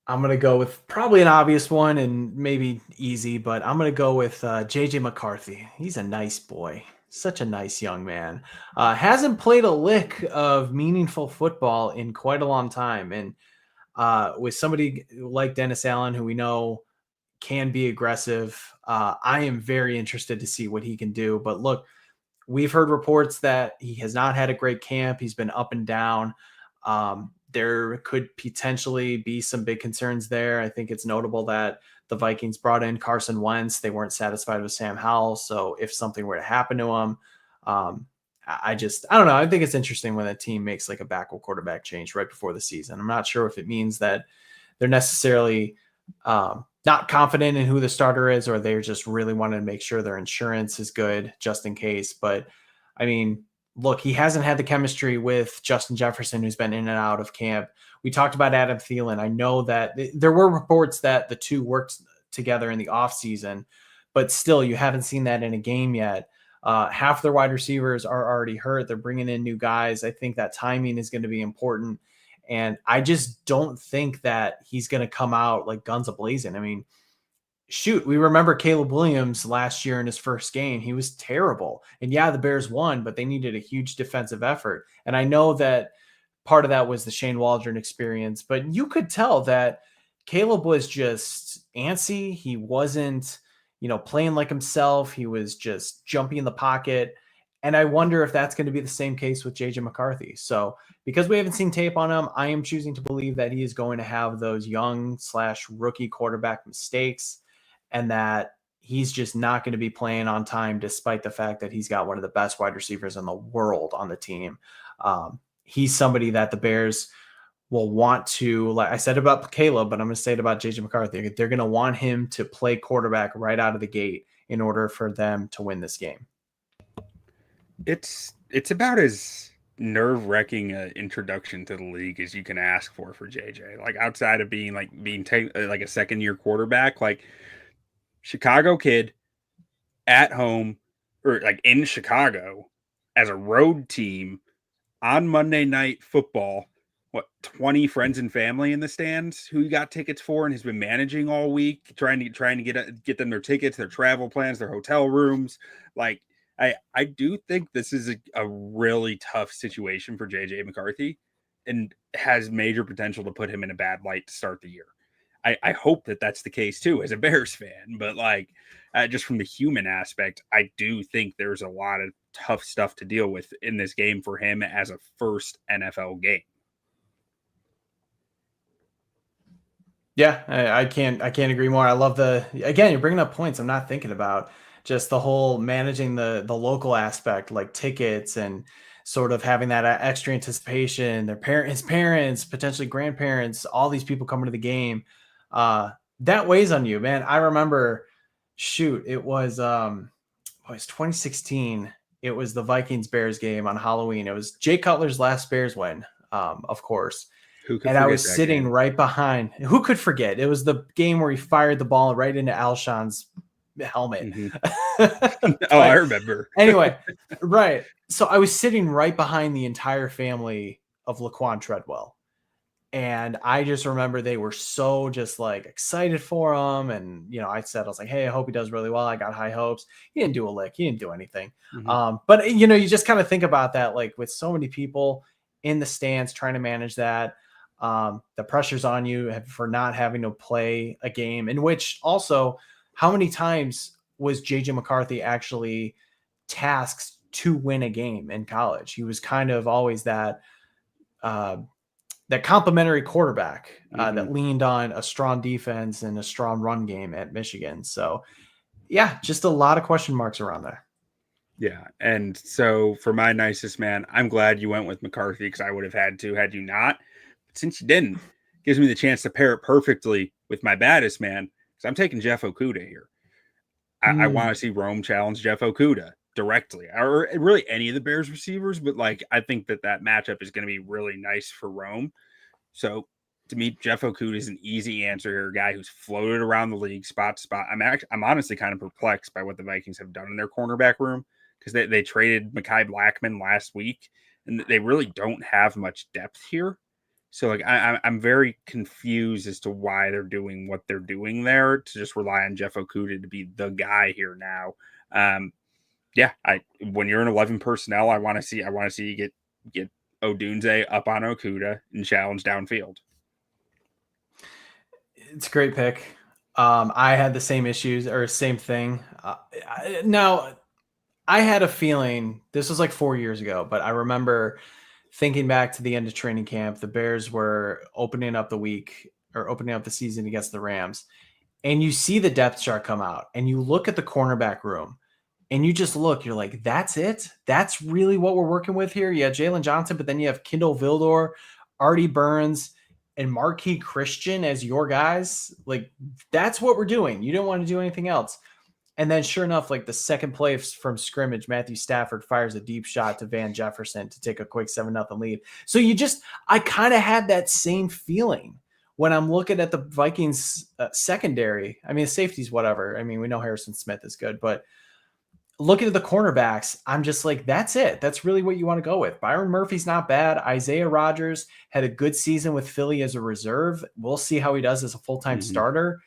I'm going to go with probably an obvious one and maybe easy, but I'm going to go with JJ McCarthy. He's a nice boy. Such a nice young man. Hasn't played a lick of meaningful football in quite a long time. And with somebody like Dennis Allen, who we know can be aggressive, I am very interested to see what he can do. But look, we've heard reports that he has not had a great camp. He's been up and down. There could potentially be some big concerns there. I think it's notable that the Vikings brought in Carson Wentz. They weren't satisfied with Sam Howell. So if something were to happen to him, I don't know. I think it's interesting when a team makes like a backup quarterback change right before the season. I'm not sure if it means that they're necessarily not confident in who the starter is, or they're just really wanting to make sure their insurance is good just in case. But I mean, look, he hasn't had the chemistry with Justin Jefferson, who's been in and out of camp. We talked about Adam Thielen. I know that there were reports that the two worked together in the offseason, but still, you haven't seen that in a game yet. Half their wide receivers are already hurt. They're bringing in new guys. I think that timing is going to be important. And I just don't think that he's going to come out like guns a-blazing. I mean, shoot, we remember Caleb Williams last year in his first game. He was terrible. And yeah, the Bears won, but they needed a huge defensive effort. And I know that part of that was the Shane Waldron experience, but you could tell that Caleb was just antsy. He wasn't, playing like himself. He was just jumping in the pocket. And I wonder if that's going to be the same case with JJ McCarthy. So because we haven't seen tape on him, I am choosing to believe that he is going to have those young/rookie quarterback mistakes, and that he's just not going to be playing on time, despite the fact that he's got one of the best wide receivers in the world on the team. He's somebody that the Bears will want to, like I said about Caleb, but I'm going to say it about JJ McCarthy. They're going to want him to play quarterback right out of the gate in order for them to win this game. It's about as nerve-wracking introduction to the league as you can ask for JJ. Like outside of being like a second-year quarterback, like Chicago kid at home or like in Chicago as a road team on Monday Night Football. 20 friends and family in the stands who he got tickets for and has been managing all week, trying to get them their tickets, their travel plans, their hotel rooms. Like I do think this is a really tough situation for JJ McCarthy and has major potential to put him in a bad light to start the year. I hope that that's the case too as a Bears fan, but like just from the human aspect, I do think there's a lot of tough stuff to deal with in this game for him as a first NFL game. Yeah, I can't agree more. I love again, you're bringing up points I'm not thinking about. just the whole managing the local aspect, like tickets and sort of having that extra anticipation, his parents, potentially grandparents, all these people coming to the game. That weighs on you, man. I remember, it was 2016. It was the Vikings Bears game on Halloween. It was Jay Cutler's last Bears win, of course. Who could And I forget was that sitting game? right behind. Who could forget? It was the game where he fired the ball right into Alshon's helmet. Oh, I remember. Anyway, right. So I was sitting right behind the entire family of Laquan Treadwell. And I just remember they were so just like excited for him. And, I was like, hey, I hope he does really well. I got high hopes. He didn't do a lick. He didn't do anything. But, you just kind of think about that, like with so many people in the stands trying to manage that. The pressure's on you for not having to play a game in which also how many times was JJ McCarthy actually tasked to win a game in college? He was kind of always that complimentary quarterback that leaned on a strong defense and a strong run game at Michigan. So yeah, just a lot of question marks around there. Yeah. And so for my nicest man, I'm glad you went with McCarthy because I would have had you not. But since you didn't, it gives me the chance to pair it perfectly with my baddest man because I'm taking Jeff Okudah here. I want to see Rome challenge Jeff Okudah directly, or really any of the Bears receivers. But I think that matchup is going to be really nice for Rome. So to me, Jeff Okudah is an easy answer here, a guy who's floated around the league spot to spot. I'm honestly kind of perplexed by what the Vikings have done in their cornerback room because they traded Mekhi Blackman last week, and they really don't have much depth here. So I'm very confused as to why they're doing what they're doing there to just rely on Jeff Okudah to be the guy here now. When you're in 11 personnel, I want to see you get Odunze up on Okudah and challenge downfield. It's a great pick. I had the same issues or same thing. Now, I had a feeling this was like 4 years ago, but I remember thinking back to the end of training camp, the Bears were opening up the season against the Rams. And you see the depth chart come out and you look at the cornerback room and you just look, you're like, that's it. That's really what we're working with here. You have Jalen Johnson, but then you have Kindle Vildor, Artie Burns, and Marquis Christian as your guys. Like, that's what we're doing. You don't want to do anything else. And then sure enough, like the second play from scrimmage, Matthew Stafford fires a deep shot to Van Jefferson to take a quick 7-0 lead. So I kind of had that same feeling when I'm looking at the Vikings secondary. I mean, the safeties, whatever. I mean, we know Harrison Smith is good, but looking at the cornerbacks, I'm just like, that's it. That's really what you want to go with. Byron Murphy's not bad. Isaiah Rodgers had a good season with Philly as a reserve. We'll see how he does as a full-time starter.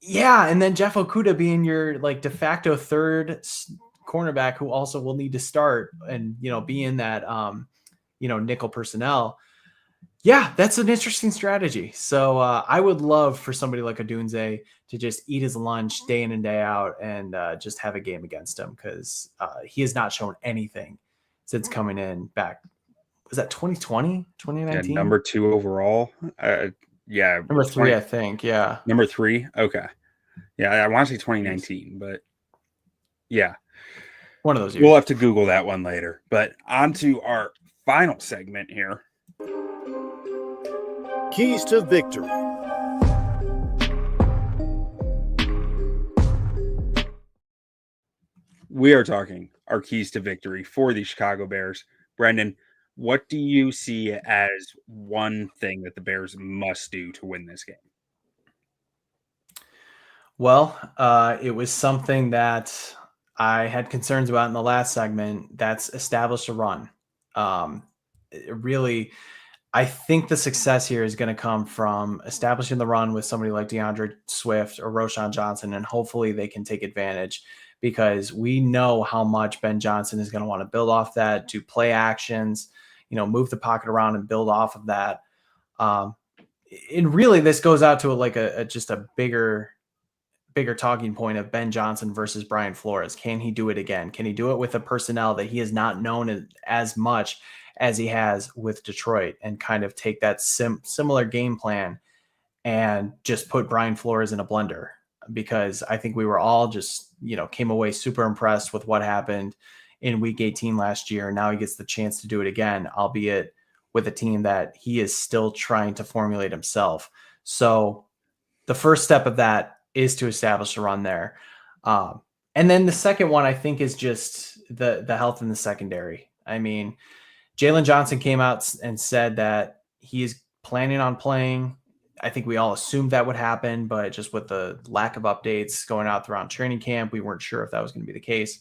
Yeah, and then Jeff Okudah being your like de facto third cornerback who also will need to start and be in that nickel personnel. Yeah, that's an interesting strategy. So I would love for somebody like Odunze to just eat his lunch day in and day out and just have a game against him because he has not shown anything since coming in back. Was that 2020, 2019? Yeah, number 2 overall. Yeah. Number 3, I think. Yeah. Number 3. Okay. Yeah. I want to say 2019, but yeah. One of those years. We'll have to Google that one later, but on to our final segment here. Keys to victory. We are talking our keys to victory for the Chicago Bears. Brendan, what do you see as one thing that the Bears must do to win this game? Well, it was something that I had concerns about in the last segment. That's establish a run. Really, I think the success here is going to come from establishing the run with somebody like DeAndre Swift or Roschon Johnson, and hopefully they can take advantage because we know how much Ben Johnson is going to want to build off that, to play actions, move the pocket around and build off of that. And really, this goes out to just a bigger talking point of Ben Johnson versus Brian Flores. Can he do it again? Can he do it with a personnel that he has not known as much as he has with Detroit, and kind of take that similar game plan and just put Brian Flores in a blender? because I think we were all just, came away super impressed with what happened in week 18 last year. Now he gets the chance to do it again, albeit with a team that he is still trying to formulate himself. So the first step of that is to establish a run there. And then the second one, I think, is just the health in the secondary. I mean, Jalen Johnson came out and said that he is planning on playing. I think we all assumed that would happen, but just with the lack of updates going out throughout training camp, we weren't sure if that was going to be the case.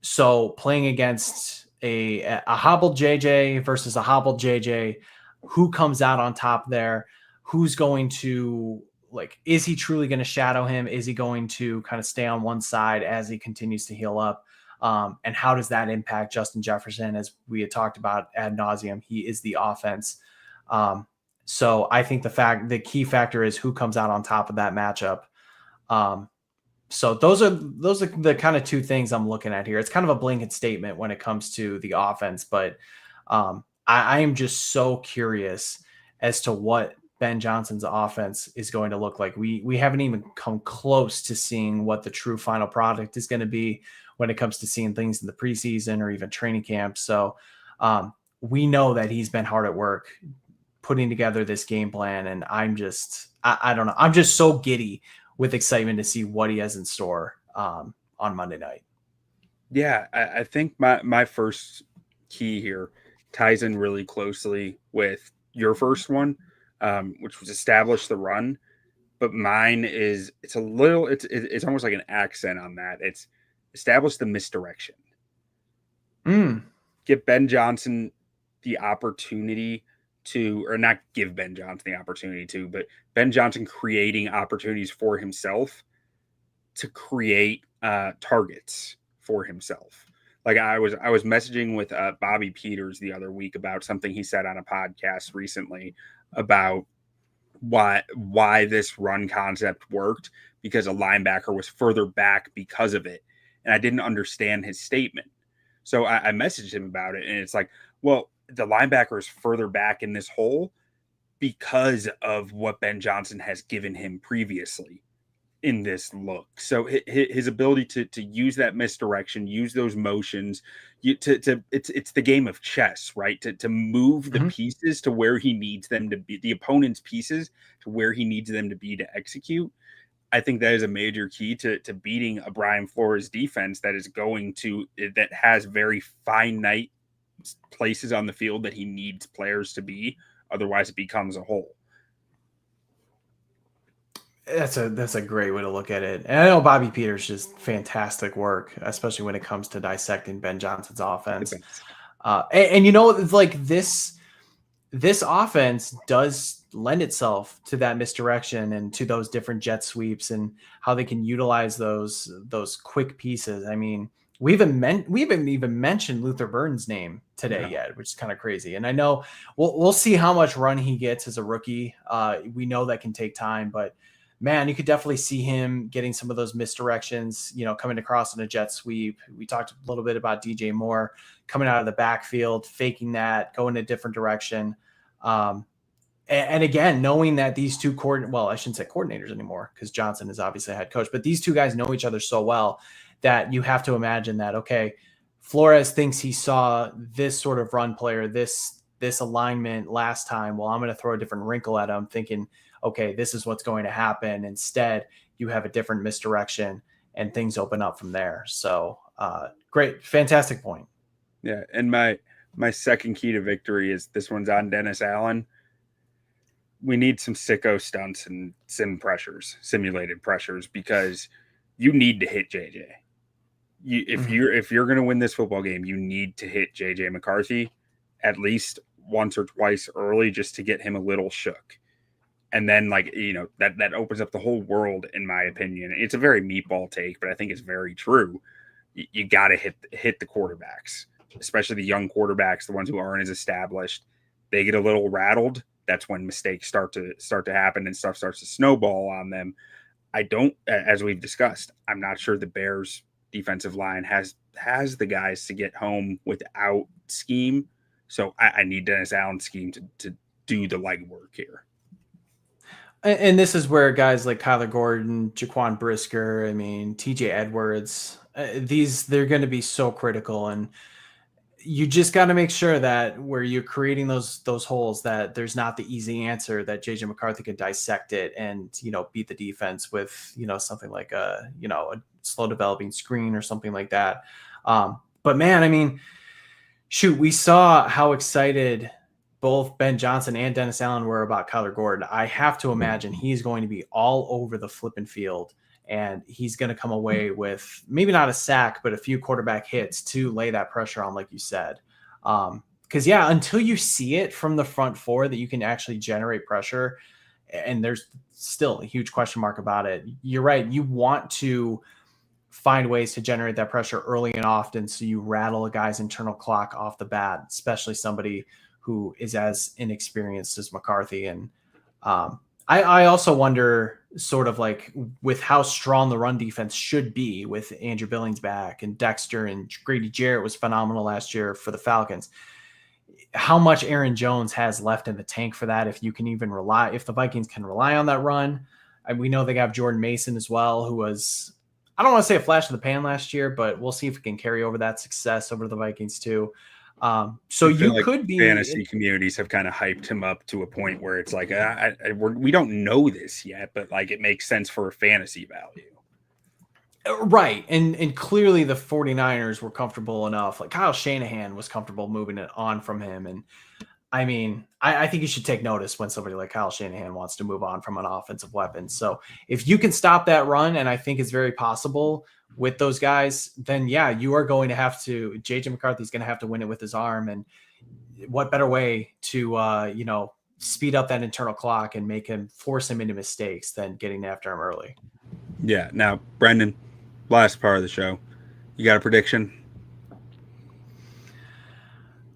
So playing against a hobbled JJ versus a hobbled JJ, who comes out on top there? Who's going to, is he truly going to shadow him? Is he going to kind of stay on one side as he continues to heal up? And how does that impact Justin Jefferson? As we had talked about ad nauseum, he is the offense. So I think the key factor is who comes out on top of that matchup. So those are the kind of two things I'm looking at here. It's kind of a blanket statement when it comes to the offense, but I am just so curious as to what Ben Johnson's offense is going to look like. We haven't even come close to seeing what the true final product is going to be when it comes to seeing things in the preseason or even training camp. So we know that he's been hard at work putting together this game plan. And I don't know. I'm just so giddy with excitement to see what he has in store on Monday night. Yeah, I think my first key here ties in really closely with your first one, which was establish the run. But mine is it's almost like an accent on that. It's establish the misdirection. Give Ben Johnson the opportunity to, or not give Ben Johnson the opportunity to, but Ben Johnson creating opportunities for himself to create targets for himself. Like I was messaging with Bobby Peters the other week about something he said on a podcast recently about why this run concept worked, because a linebacker was further back because of it. And I didn't understand his statement. So I messaged him about it, and it's like, well, the linebacker is further back in this hole because of what Ben Johnson has given him previously in this look. So his ability to use that misdirection, use those motions, it's the game of chess, right? To move the pieces to where he needs them to be, the opponent's pieces to where he needs them to be to execute. I think that is a major key to beating a Brian Flores defense that has very finite places on the field that he needs players to be. Otherwise, it becomes a hole. That's a great way to look at it. And I know Bobby Peters just fantastic work, especially when it comes to dissecting Ben Johnson's offense. And it's like this offense does lend itself to that misdirection and to those different jet sweeps and how they can utilize those quick pieces. I mean, we haven't even mentioned Luther Burden's name today yet, which is kind of crazy. And I know we'll see how much run he gets as a rookie. We know that can take time, but man, you could definitely see him getting some of those misdirections, coming across in a jet sweep. We talked a little bit about DJ Moore coming out of the backfield, faking that, going a different direction. And again, knowing that these two I shouldn't say coordinators anymore because Johnson is obviously a head coach, but these two guys know each other so well that you have to imagine that, okay, Flores thinks he saw this sort of run player, this alignment last time. Well, I'm going to throw a different wrinkle at him thinking, okay, this is what's going to happen. Instead, you have a different misdirection and things open up from there. So great. Fantastic point. Yeah. And my second key to victory is this one's on Dennis Allen. We need some sicko stunts and simulated pressures, because you need to hit JJ. If you're going to win this football game, you need to hit JJ McCarthy at least once or twice early just to get him a little shook. And then that opens up the whole world, in my opinion. It's a very meatball take, but I think it's very true. You got to hit the quarterbacks, especially the young quarterbacks, the ones who aren't as established. They get a little rattled. That's when mistakes start to happen and stuff starts to snowball on them. As we've discussed, I'm not sure the Bears defensive line has the guys to get home without scheme. So I need Dennis Allen's scheme to do the legwork here. And this is where guys like Kyler Gordon, Jaquan Brisker, I mean, TJ Edwards, they're going to be so critical. And you just got to make sure that where you're creating those holes, that there's not the easy answer, that JJ McCarthy can dissect it and, beat the defense with, something like a slow developing screen or something like that. But man, I mean, shoot, we saw how excited both Ben Johnson and Dennis Allen were about Kyler Gordon. I have to imagine he's going to be all over the flipping field, and he's going to come away with maybe not a sack, but a few quarterback hits to lay that pressure on, like you said. Because, until you see it from the front four that you can actually generate pressure, and there's still a huge question mark about it. You're right. You want to find ways to generate that pressure early and often so you rattle a guy's internal clock off the bat, especially somebody who is as inexperienced as McCarthy. And I also wonder, sort of like with how strong the run defense should be with Andrew Billings back and Dexter, and Grady Jarrett was phenomenal last year for the Falcons, how much Aaron Jones has left in the tank for that. If the Vikings can rely on that run. And we know they have Jordan Mason as well, who was, I don't want to say a flash in the pan last year, but we'll see if we can carry over that success over to the Vikings too. So you could be, fantasy communities have kind of hyped him up to a point where it's like, we don't know this yet, but like it makes sense for a fantasy value. Right. And clearly the 49ers were comfortable enough. Like Kyle Shanahan was comfortable moving it on from him. And I mean, I think you should take notice when somebody like Kyle Shanahan wants to move on from an offensive weapon. So if you can stop that run, and I think it's very possible with those guys, then you are going to have to, JJ McCarthy's going to have to win it with his arm. And what better way to, speed up that internal clock and force him into mistakes than getting after him early. Yeah. Now, Brendan, last part of the show, you got a prediction?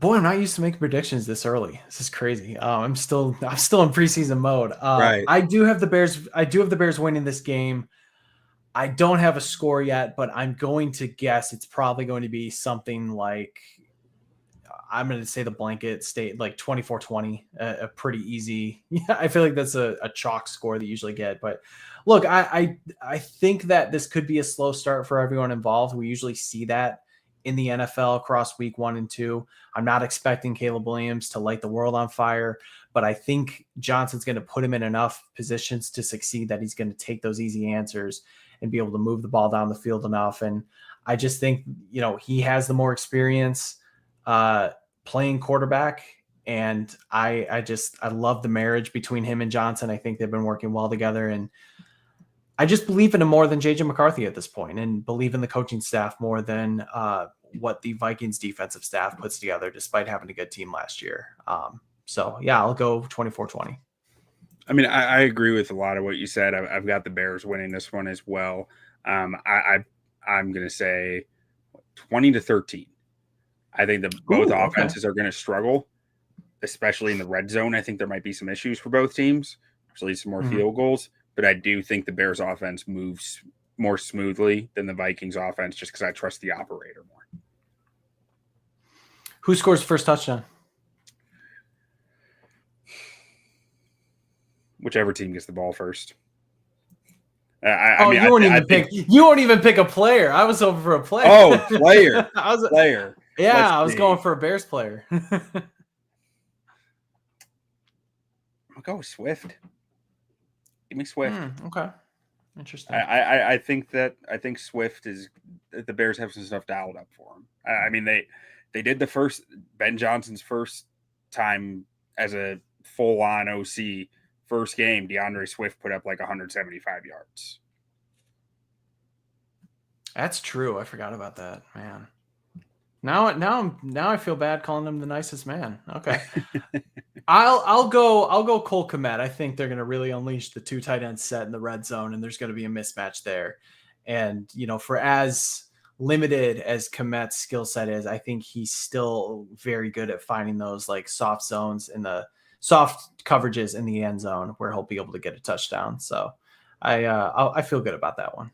Boy, I'm not used to making predictions this early. This is crazy. I'm still in preseason mode. Right. I do have the Bears winning this game. I don't have a score yet, but I'm going to guess it's probably going to be something like, I'm going to say the blanket state, like 24-20, a pretty easy. I feel like that's a chalk score that you usually get. But look, I think that this could be a slow start for everyone involved. We usually see that in the NFL across week 1 and 2. I'm not expecting Caleb Williams to light the world on fire, but I think Johnson's going to put him in enough positions to succeed that he's going to take those easy answers and be able to move the ball down the field enough. And I just think, he has the more experience playing quarterback. And I love the marriage between him and Johnson. I think they've been working well together, and I just believe in him more than JJ McCarthy at this point, and believe in the coaching staff more than what the Vikings defensive staff puts together, despite having a good team last year. I'll go 24-20. I mean, I agree with a lot of what you said. I've got the Bears winning this one as well. I'm going to say 20-13. I think both offenses are going to struggle, especially in the red zone. I think there might be some issues for both teams, actually some more field goals. But I do think the Bears offense moves more smoothly than the Vikings offense, just because I trust the operator more. Who scores the first touchdown? Whichever team gets the ball first. You won't even pick a player. I was hoping for a player. Oh, player. Player. Yeah, I was going for a Bears player. I'll go with Swift. Give me Swift. Okay. Interesting. I think Swift is, the Bears have some stuff dialed up for him. I mean, they did the first, Ben Johnson's first time as a full-on OC first game, DeAndre Swift put up like 175 yards. That's true. I forgot about that, man. Now I feel bad calling him the nicest man. Okay. I'll go Cole Kmet. I think they're going to really unleash the 2 tight end set in the red zone, and there's going to be a mismatch there. And, for as limited as Kmet's skill set is, I think he's still very good at finding those like soft zones in the soft coverages in the end zone where he'll be able to get a touchdown. So I feel good about that one.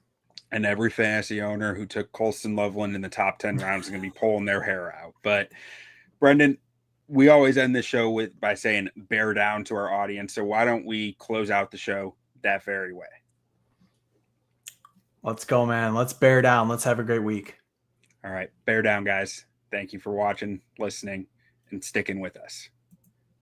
And every fantasy owner who took Colston Loveland in the top 10 rounds is going to be pulling their hair out. But Brendan, we always end this show by saying bear down to our audience. So why don't we close out the show that very way? Let's go, man. Let's bear down. Let's have a great week. All right. Bear down, guys. Thank you for watching, listening, and sticking with us.